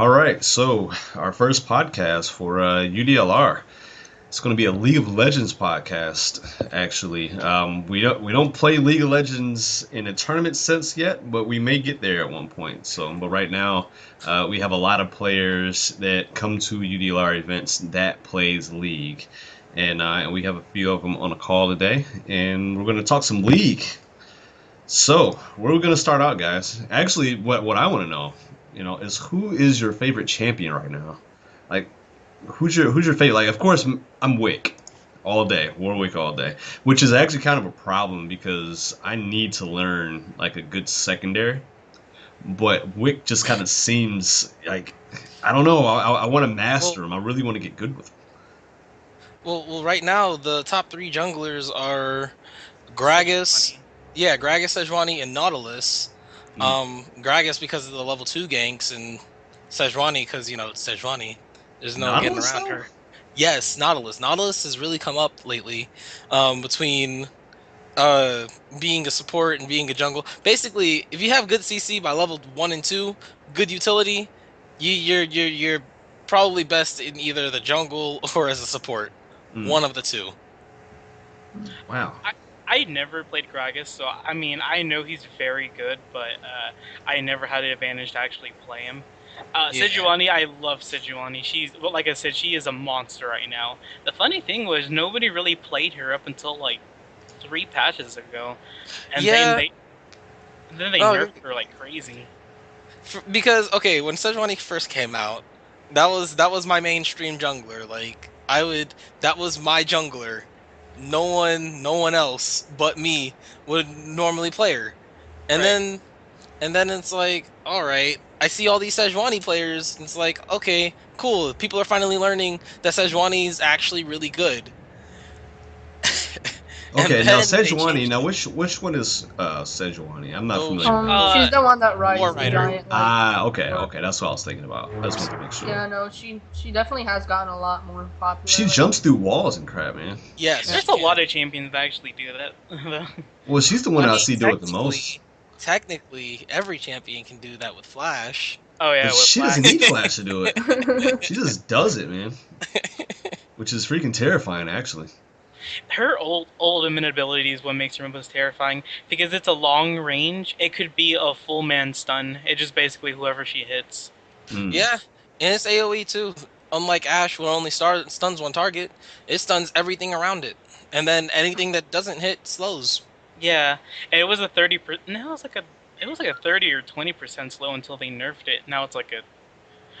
All right, so our first podcast for UDLR. It's going to be a League of Legends podcast. Actually, we don't play League of Legends in a tournament sense yet, but we may get there at one point. But right now, we have a lot of players that come to UDLR events that plays League, and we have a few of them on a call today, and we're going to talk some League. So, where are we going to start out, guys? Actually, what I want to know, is who is your favorite champion right now? Like, who's your favorite? Like, of course, I'm Wick all day, Warwick all day, which is actually kind of a problem because I need to learn like a good secondary, but Wick just kind of seems like I don't know. I want to master Well, him. I really want to get good with him. right now the top three junglers are Gragas, Funny. Gragas, Sejuani, and Nautilus. Mm. Gragas because of the level 2 ganks, and Sejuani because it's Sejuani. There's no getting Nautilus around though? her. Yes, Nautilus. Nautilus has really come up lately, between uh being a support and being a jungle. Basically, if you have good CC by level 1 and 2, good utility, you're probably best in either the jungle or as a support. Mm. One of the two. Wow. I never played Gragas, so I mean I know he's very good, but I never had the advantage to actually play him. Yeah. Sejuani, I love Sejuani. Well, like I said, she is a monster right now. The funny thing was nobody really played her up until like 3 patches ago, and Yeah. then they Oh, nerfed her like crazy. because when Sejuani first came out, that was my mainstream jungler. Like that was my jungler. No one else but me would normally play her. And Right. then it's like, all right, I see all these Sejuani players, and it's like, okay, cool. People are finally learning that Sejuani is actually really good. And Okay, now then they Sejuani. changed Now it. which one is Sejuani? I'm not So familiar with. Uh, She's the one that rides War the Rider. giant like. Ah, okay, Or, okay. That's what I was thinking about. I just wanted to make sure. yeah, no, she definitely has gotten a lot more She popular. jumps through walls and crap, man. Yes, there's she a can. lot of champions that actually do that. Well, she's the one I I mean, see do it the most. technically, every champion can do that with Flash. Oh yeah, But with she doesn't Flash. need Flash to do it. She just does it, man. Which is freaking terrifying, actually. Her ultimate ability is what makes her most terrifying because it's a long range. It could be a full man stun. It just basically whoever she hits. Mm. Yeah, and it's AoE too. Unlike Ash, who only stuns one target, it stuns everything around it, and then anything that doesn't hit slows. Yeah, and it was a 30. No, it was like a 30 or 20% slow until they nerfed it. Now it's like a.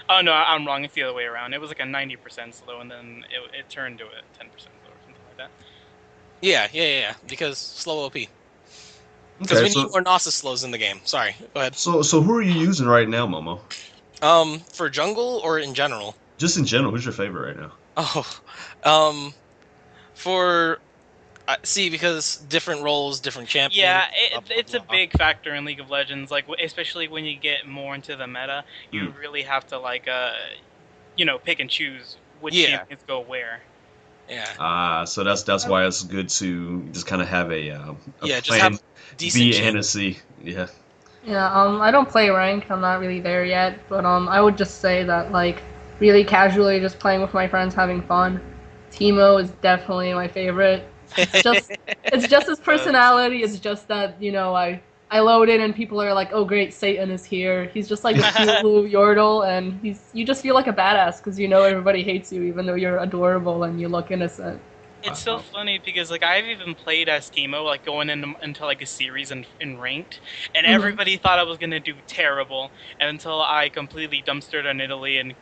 Oh no, I'm wrong. It's the other way around. It was like a 90% slow, and then it turned to a 10% slow or something like that. Yeah. Because slow OP. Because Okay, we need more Nasus slows in the game. Sorry, go ahead. so who are you using right now, Momo? For jungle or in general? Just in general, who's your favorite right now? Oh, um, for see, because different roles, different champions. Yeah, blah, blah, it's a blah. big factor in League of Legends. Like especially when you get more into the meta, you really have to pick and choose which Yeah. champions go where. Yeah, So that's why it's good to just kind of have a just plan have decent B champ. and a C. Yeah. Yeah, I don't play ranked. I'm not really there yet, but I would just say that like really casually, just playing with my friends, having fun. Timo is definitely my favorite. It's just his personality. It's just that I load in and people are like, oh great, Satan is here. He's just like a cute little Yordle, and you just feel like a badass because everybody hates you even though you're adorable and you look innocent. It's so funny because like I've even played as Teemo like going into like a series in ranked, and everybody thought I was gonna do terrible until I completely dumpstered on Italy and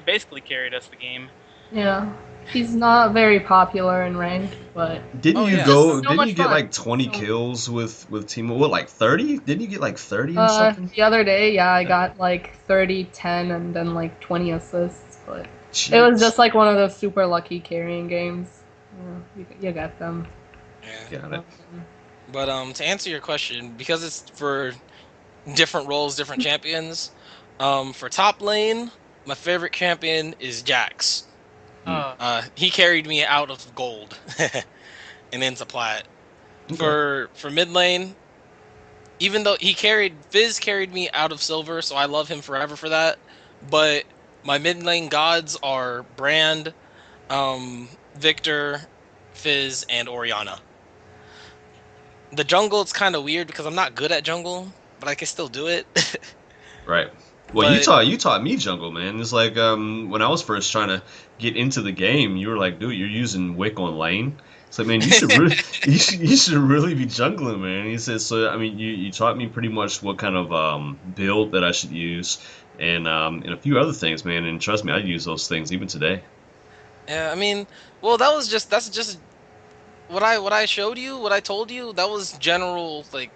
basically carried us the game. Yeah, he's not very popular in ranked, but Didn't Oh, you yeah. go? So Didn't much you get fun. like 20 So- kills with Timo? What, like 30? Didn't you get like 30 or something? the other day, yeah, I got like 30, 10, and then like 20 assists, but it was Jeez. just like one of those super lucky carrying games. Yeah, you get them. Yeah. Got it. But to answer your question, because it's for different roles, different champions. For top lane, my favorite champion is Jax. He carried me out of gold and into plat. Okay. For mid lane, even though Fizz carried me out of silver, so I love him forever for that. but my mid lane gods are Brand, Victor, Fizz, and Orianna. The jungle, it's kind of weird because I'm not good at jungle, but I can still do it. Right. Well, But you taught me jungle, man. It's like when I was first trying to get into the game, you were like, dude, you're using Wick on lane. It's like, man, you should really you should really be jungling, man. He said, so I mean, you taught me pretty much what kind of build that I should use, and a few other things, man. And trust me, I use those things even today. yeah, I mean, well, that's just what I showed you, what I told you. That was general like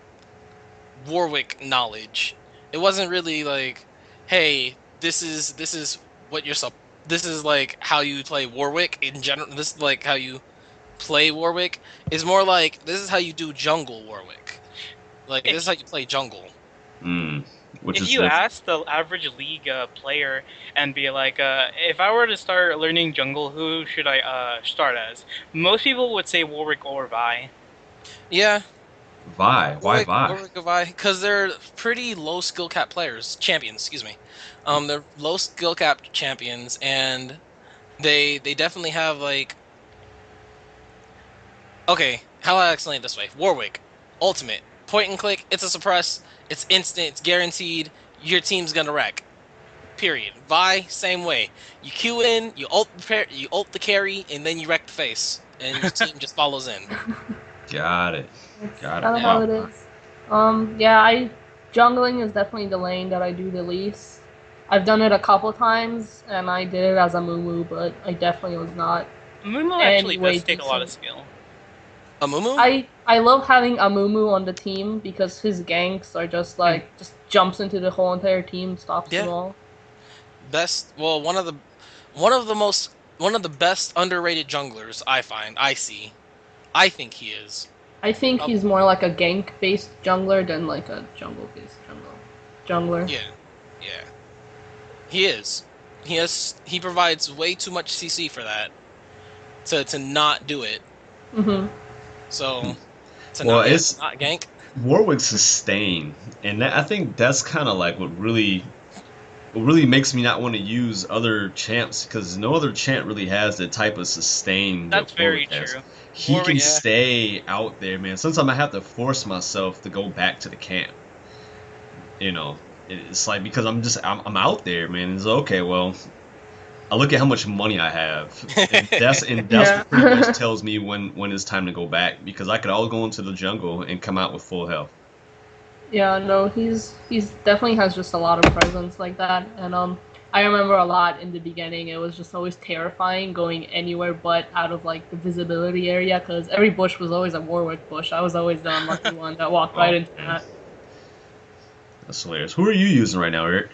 Warwick knowledge. It wasn't really like, hey, this is what you're sup. This is like how you play Warwick in general. This is like how you play Warwick. It's more like this is how you do jungle Warwick. Like this If is how you play jungle. Mm, which if is you different. ask the average league player and be like, if I were to start learning jungle, who should I start as? Most people would say Warwick or Vi. Yeah, Why Vi? Warwick Goodbye, because they're pretty low skill cap players, champions. Excuse me. They're low skill cap champions, and they definitely have like. Okay, how do I explain it this way? Warwick, ultimate, point and click. It's a suppress. It's instant. It's guaranteed. Your team's gonna wreck. Period. Vi, same way. You Q in, you ult the carry, and then you wreck the face, and your team just follows in. Got it. That's Got kind it. of how Wow. it is. Yeah, jungling is definitely the lane that I do the least. I've done it a couple times, and I did it as a Mumu, but I definitely was not Mumu actually any way does take a lot of decent. skill. Amumu? I love having a Mumu on the team because his ganks are just like just jumps into the whole entire team, stops them Yeah. all. Best. Well, one of the best underrated junglers I see. I think he is. I think Uh, he's more like a gank based jungler than like a jungle based jungler. yeah, yeah. He is. He provides way too much CC for that to not do it. Mhm. So Well, to not gank. Warwick's sustain, and I think that's kind of like what really makes me not want to use other champs because no other champ really has the type of sustain That's that very Warwick has. true. He Warwick, can yeah. stay out there, man. Sometimes I have to force myself to go back to the camp. You know, it's like because I'm out there, man. It's okay. Well, I look at how much money I have, and that's Yeah. what pretty much tells me when it's time to go back because I could always go into the jungle and come out with full health. Yeah, no, he's definitely has just a lot of presence like that, and I remember a lot in the beginning. It was just always terrifying going anywhere but out of like the visibility area because every bush was always a Warwick bush. I was always the unlucky one that walked right Oh into man, that. that's hilarious. Who are you using right now, Eric?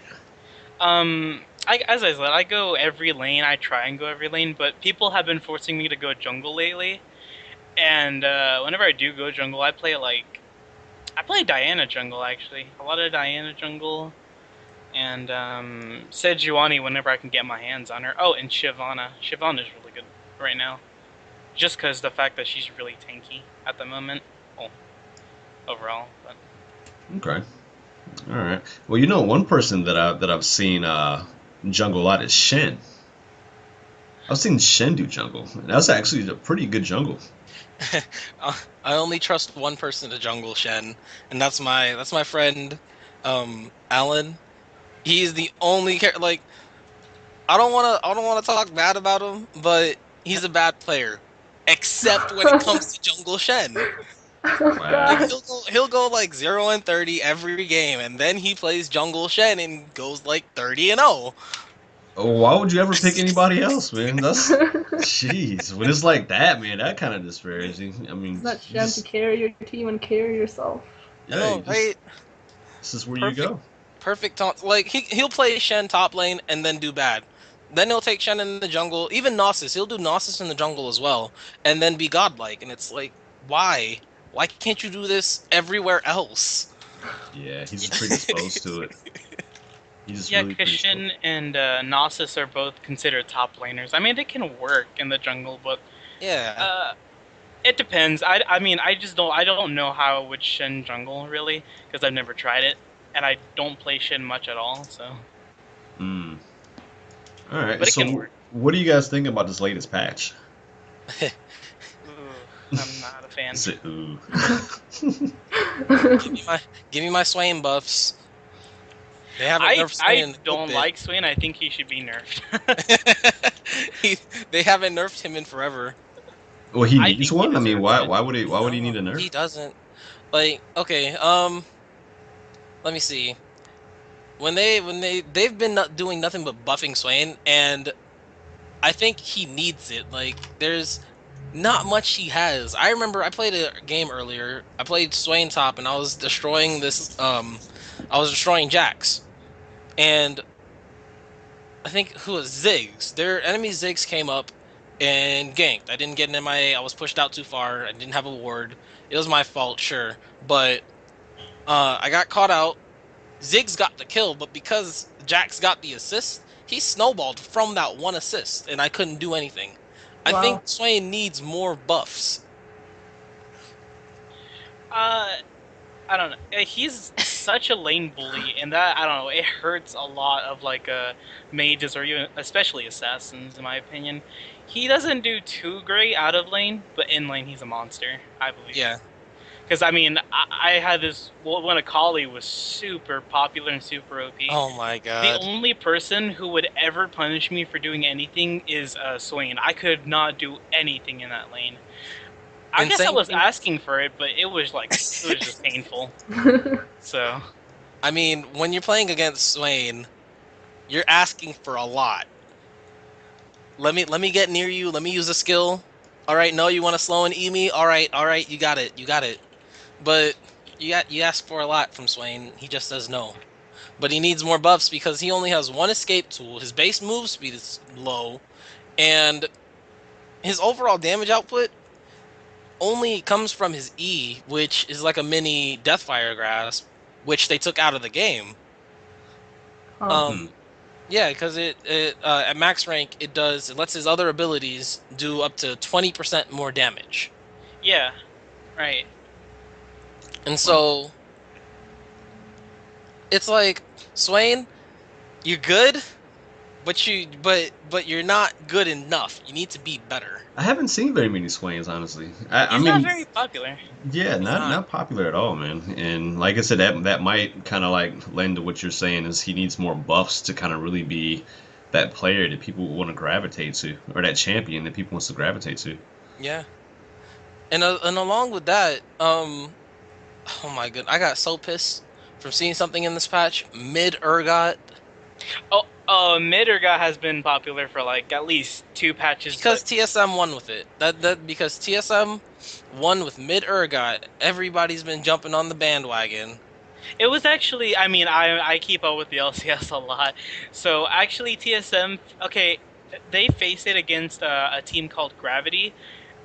As I said, I go every lane. I try and go every lane, but people have been forcing me to go jungle lately. And whenever I do go jungle, I play Diana jungle actually. A lot of Diana jungle, and Sejuani whenever I can get my hands on her. Oh, and Shyvana. Shyvana's really good right now, just because the fact that she's really tanky at the moment. Well, overall, but Okay, all right. Well, you know, one person that I've seen jungle a lot is Shen. I've seen Shen do jungle. That's actually a pretty good jungle. I only trust one person to jungle Shen, and that's my friend, Alan. He's the only like I don't wanna talk bad about him, but he's a bad player, except when it comes to jungle Shen. Oh Like Wow. god. he'll go like 0-30 every game, and then he plays jungle Shen and goes like 30-0. Oh, why would you ever pick anybody else, man? That's jeez. When it's like that, man, that kind of disparaging. I mean, It's not you Shen to just carry your team and carry yourself. I yeah, know, right? this is where you Perfect, go. perfect taunt. Like he'll play Shen top lane and then do bad. Then he'll take Shen in the jungle. Even Gnosis, he'll do Gnosis in the jungle as well, and then be godlike. And it's like, why? Why can't you do this everywhere else? Yeah, he's just predisposed to it. He's just yeah, really predisposed. Kishin and Gnosis are both considered top laners. I mean, they can work in the jungle, but Yeah. it depends. I mean, I don't know how I would Shin jungle really because I've never tried it, and I don't play Shin much at all. So Mm. All right. But it can So, work. what do you guys think about this latest patch? Ooh, I'm not a fan. Is it, ooh. Give me my Swain buffs. They haven't nerfed Swain in I a good don't bit. like Swain. I think he should be nerfed. They haven't nerfed him in forever. Well, he I needs think he one. I mean, deserves why? it. Why would he? Why would he need a No, nerf? he doesn't. Like, okay, let me see. They've been doing nothing but buffing Swain, and I think he needs it. Like, there's not much he has. I remember I played a game earlier. I played Swain top, and I was destroying I was destroying Jax, and I think who was Ziggs. Their enemy Ziggs came up and ganked. I didn't get an MIA. I was pushed out too far. I didn't have a ward. It was my fault, sure, but I got caught out. Ziggs got the kill, but because Jax got the assist, he snowballed from that one assist, and I couldn't do anything. I Wow. think Swain needs more buffs. I don't know. He's such a lane bully, and that I don't know. It hurts a lot of like mages or even especially assassins, in my opinion. He doesn't do too great out of lane, but in lane he's a monster. I believe. Yeah. Because I mean, I had this when Akali was super popular and super OP. Oh my The god. only person who would ever punish me for doing anything is Swain. I could not do anything in that lane. I guess I was asking for it, but it was like it was just painful. So I mean, when you're playing against Swain, you're asking for a lot. Let me get near you. Let me use a skill. All right, no, you want to slow and E me? All right, you got it. But you ask for a lot from Swain. He just says no. But he needs more buffs because he only has one escape tool. His base move speed is low, and his overall damage output only comes from his E, which is like a mini Deathfire Grasp, which they took out of the game. Yeah, because it at max rank it lets his other abilities do up to 20% more damage. yeah, right. And so it's like, Swain, you're good, but you're not good enough. You need to be better. I haven't seen very many Swains, honestly. I He's mean, not very popular. yeah, not popular at all, man. And like I said, that might kind of like lend to what you're saying is he needs more buffs to kind of really be that player that people want to gravitate to, or that champion that people wants to gravitate to. Yeah. And along with that, oh my goodness, I got so pissed from seeing something in this patch. Mid Urgot. Mid Urgot has been popular for like at least 2 patches. Because TSM won with it. Because TSM won with Mid Urgot. Everybody's been jumping on the bandwagon. It was actually, I mean, I keep up with the LCS a lot. So actually TSM, okay, they faced it against a team called Gravity.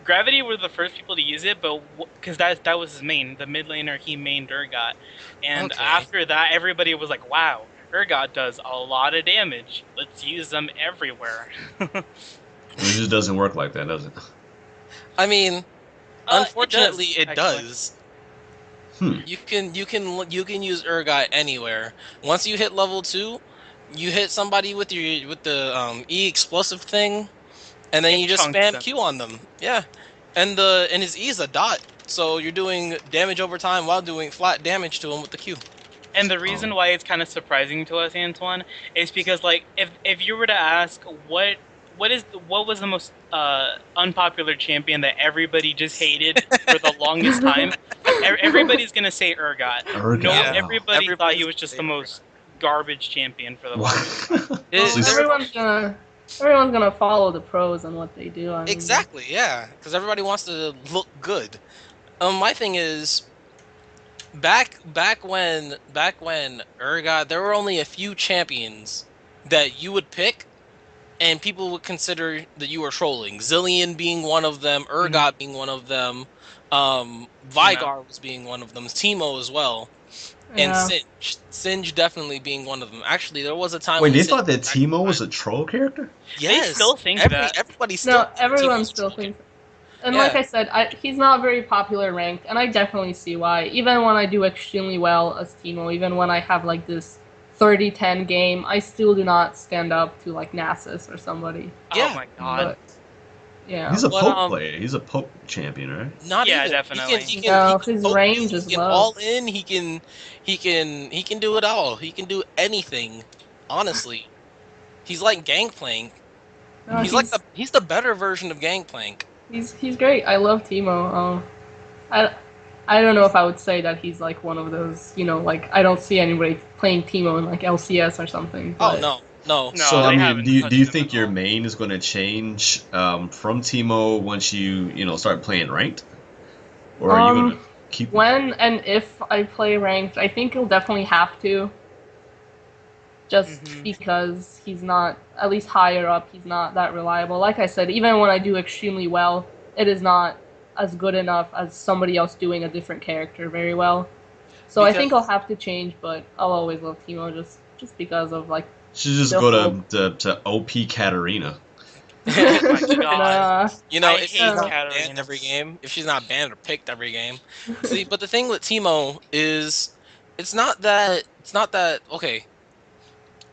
Gravity were the first people to use it, but because that was his main, the mid laner, he mained Urgot. And after that, everybody was like, wow, Urgot does a lot of damage. Let's use them everywhere. It just doesn't work like that, does it? I mean, unfortunately, it actually. does. You can use Urgot anywhere. Once you hit level 2, you hit somebody with the E explosive thing, and then you just spam Q on them. Yeah, and his E is a dot, so you're doing damage over time while doing flat damage to him with the Q. And the reason why it's kind of surprising to us, Antoine, is because like if you were to ask what was the most unpopular champion that everybody just hated for the longest time, everybody's gonna say Urgot. No, Yeah. everybody thought he was just the most garbage champion for the longest time. Everyone's gonna follow the pros and what they do. I mean, Exactly, yeah, because everybody wants to look good. My thing is, back when Urgot, there were only a few champions that you would pick, and people would consider that you were trolling. Zillion being one of them, Urgot being one of them, Vigar was being one of them, Teemo as well. And Singe definitely being one of them. Actually, there was a time. Wait, they thought that Teemo was a troll character? Yes, they still think that. Everybody still. No, everyone still thinks. And like I said, he's not very popular ranked, and I definitely see why. Even when I do extremely well as Teemo, even when I have like this 30-10 game, I still do not stand up to like Nasus or somebody. Yeah. Oh my god. But yeah, He's a But, poke player. He's a poke champion, right? not Yeah, even. definitely. He no, can his poke range you, is he can low. all in. He can do it all. He can do anything. Honestly, he's like Gangplank. No, He's the better version of Gangplank. he's great. I love Teemo. I I don't know if I would say that he's like one of those, like I don't see anybody playing Teemo in like LCS or something. Oh But no. No, So I they mean, haven't do you touched him think at your all. main is going to change from Teemo once you start playing ranked, or are you going to keep? when and if I play ranked, I think he'll definitely have to. Just Mhm. because he's not, at least higher up, he's not that reliable. Like I said, even when I do extremely well, it is not as good enough as somebody else doing a different character very well. So I think I'll Because have to change, but I'll always love Teemo just because of like Should just the go whole. to OP Katarina. Oh my god. you know, I if she's hate not Katarina. banned every game, if she's not banned or picked every game. See, but the thing with Teemo is it's not that okay.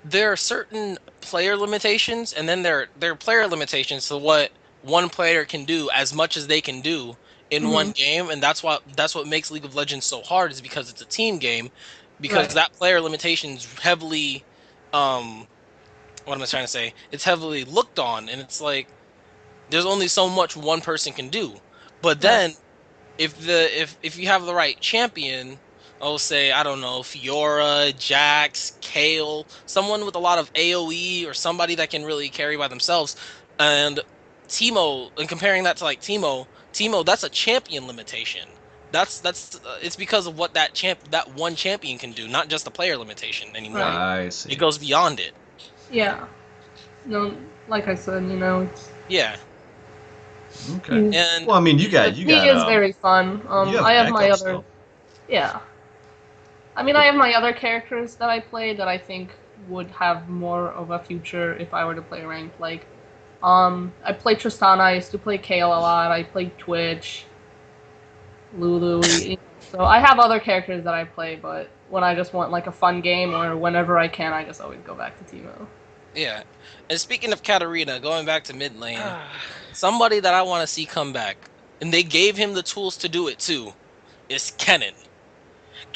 There are certain player limitations, and then there are player limitations to what one player can do as much as they can do in one Mhm. game, and that's what makes League of Legends so hard is because it's a team game, because Right. that player limitation's heavily what am I trying to say? It's heavily looked on, and it's like there's only so much one person can do. But Right. then if you have the right champion, oh say I don't know, Fiora, Jax, Kale, someone with a lot of AoE or somebody that can really carry by themselves, and Teemo, and comparing that to like Teemo, that's a champion limitation. That's it's because of what that one champion can do, not just a player limitation anymore. Right. I It see. goes beyond it. Yeah. No, like I said, it's, Yeah, Okay. he's, and Well, I mean, you got he is very fun. you have I have my backups other, though. yeah. I mean, I have my other characters that I play that I think would have more of a future if I were to play ranked. Like, I play Tristana. I used to play Kale a lot. I played Twitch, Lulu. So I have other characters that I play, but when I just want like a fun game or whenever I can, I just always go back to Teemo. yeah. And speaking of Katarina, going back to mid lane, somebody that I want to see come back, and they gave him the tools to do it too, is Kennen.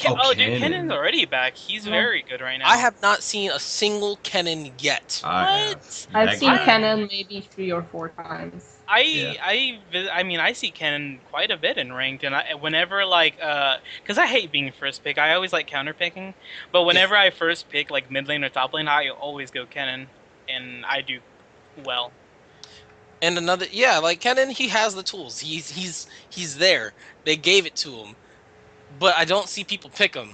Oh, dude, Kennen. Kennen's already back. He's Yeah. very good right now. I have not seen a single Kennen yet. I have. What? I've seen That guy- Kennen maybe 3 or 4 times. I mean, I see Kennen quite a bit in ranked, and whenever like, because I hate being first pick. I always like counter picking, but whenever I first pick like mid lane or top lane, I always go Kennen, and I do well. And another, yeah, like Kennen, he has the tools. He's there. They gave it to him, but I don't see people pick him.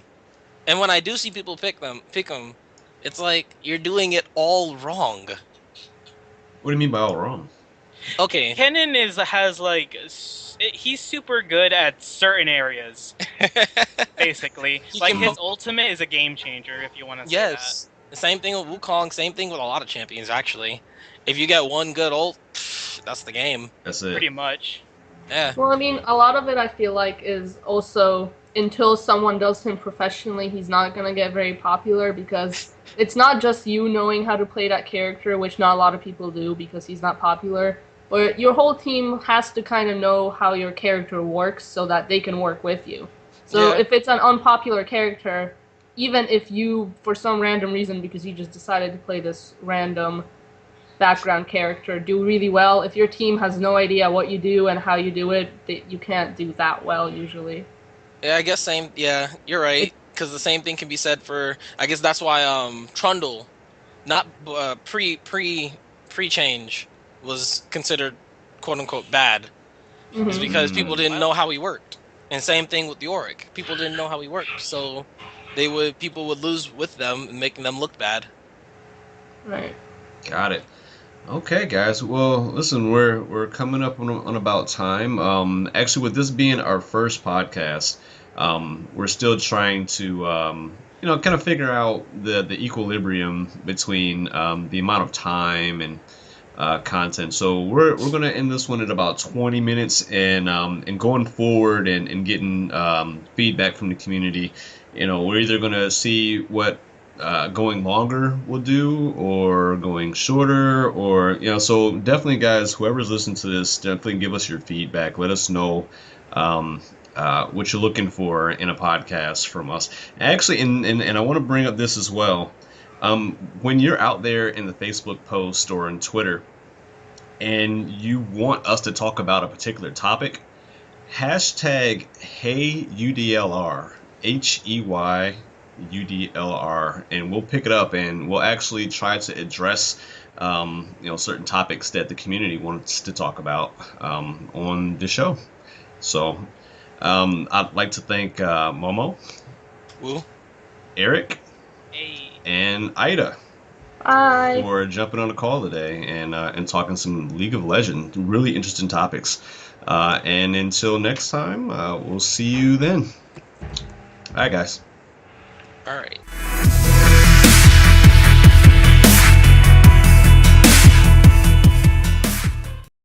And when I do see people pick him, it's like you're doing it all wrong. What do you mean by all wrong? Okay, Kennen has like he's super good at certain areas. Basically, He like can his mo- ultimate is a game changer. If you want to say yes. The same thing with Wukong. Same thing with a lot of champions. Actually, if you get one good ult, that's the game. That's that, it. pretty much. Yeah. Well, I mean, a lot of it I feel like is also until someone does him professionally, he's not going to get very popular because it's not just you knowing how to play that character, which not a lot of people do because he's not popular, but your whole team has to kind of know how your character works so that they can work with you. So Yeah. if it's an unpopular character, even if you, for some random reason, because you just decided to play this random background character, do really well, if your team has no idea what you do and how you do it, you can't do that well usually. Yeah, I guess same. Yeah, you're right. Because the same thing can be said for. I guess that's why Trundle, not pre change, was considered quote unquote bad. Is Mhm. because people didn't Wow. know how he worked. And same thing with Yorick. People didn't know how he worked, so people would lose with them, making them look bad. Right. Got it. Okay, guys. Well, listen, we're coming up on about time. Actually, with this being our first podcast, we're still trying to kind of figure out the equilibrium between the amount of time and content. So we're gonna end this one at about 20 minutes, and going forward and getting feedback from the community. We're either gonna see what going longer will do, or going shorter, or so definitely, guys, whoever's listening to this, definitely give us your feedback. Let us know what you're looking for in a podcast from us. Actually, and I want to bring up this as well. When you're out there in the Facebook post or in Twitter, and you want us to talk about a particular topic, hashtag HeyUDLR, HeyUDLR, and we'll pick it up and we'll actually try to address certain topics that the community wants to talk about on the show. So I'd like to thank Momo, Woo. Eric, Hey. and Ida Bye. for jumping on the call today and talking some League of Legends, really interesting topics. And until next time, we'll see you then. All right, guys. All right.